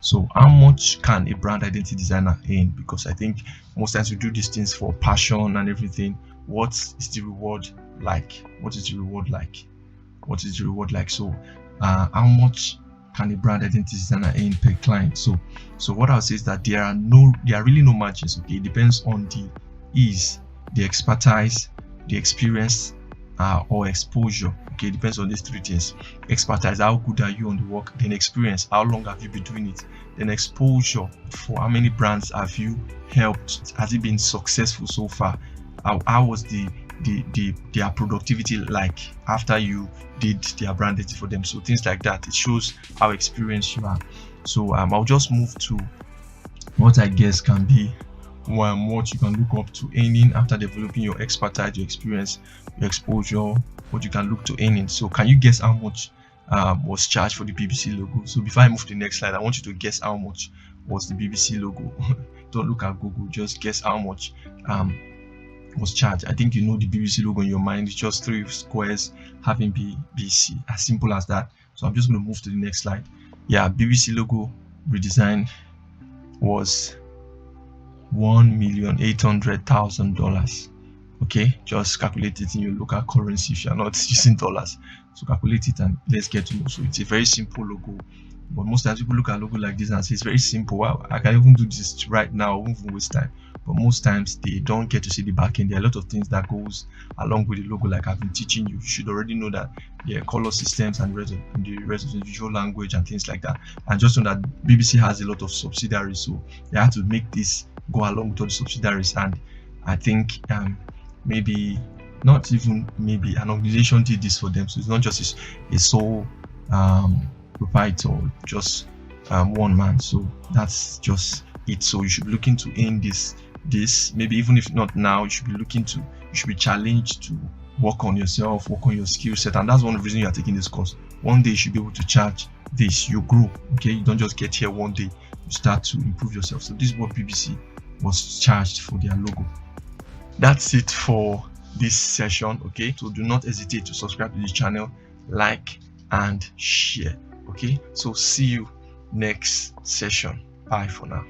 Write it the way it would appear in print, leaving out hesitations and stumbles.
So how much can a brand identity designer earn? Because I think most times we do these things for passion and everything. What is the reward like? What is the reward like? What is the reward like? So how much can a brand identity designer earn per client? So what I'll say is that there are really no margins. Okay, it depends on the ease, the expertise, the experience, or exposure. Okay, it depends on these three things. Expertise, how good are you on the work? Then experience, how long have you been doing it? Then exposure, for how many brands have you helped? Has it been successful so far? How was their productivity like after you did their brand identity for them? So things like that, it shows how experienced you are. So I'll just move to what I guess can be what you can look up to earning after developing your expertise, your experience, your exposure, what you can look to earning. So can you guess how much was charged for the BBC logo? So before I move to the next slide, I want you to guess how much was the BBC logo. Don't look at Google, just guess how much was charged. I think you know the BBC logo in your mind. It's just three squares having BBC, as simple as that. So I'm just going to move to the next slide. Yeah, BBC logo redesign was $1,800,000. Okay, just calculate it in your local currency if you're not using dollars. So calculate it and let's get to know. So it's a very simple logo, but most times people look at a logo like this and say it's very simple. Wow, I can even do this right now, I won't even waste time. But most times they don't get to see the back end. There are a lot of things that goes along with the logo, like I've been teaching you. You should already know that the color systems and the rest of the visual language and things like that. And just know that BBC has a lot of subsidiaries, so they have to make this go along with all the subsidiaries. And I think maybe not even maybe an organization did this for them, so it's not just a sole proprietor, just one man. So that's just it. So you should be looking to earn this maybe even if not now, you should be challenged to work on yourself, work on your skill set. And that's one of the reasons you are taking this course. One day you should be able to charge this. You grow. Okay, you don't just get here one day, you start to improve yourself. So this is what BBC was charged for their logo. That's it for this session. Okay, so do not hesitate to subscribe to the channel, like and share. Okay, so see you next session. Bye for now.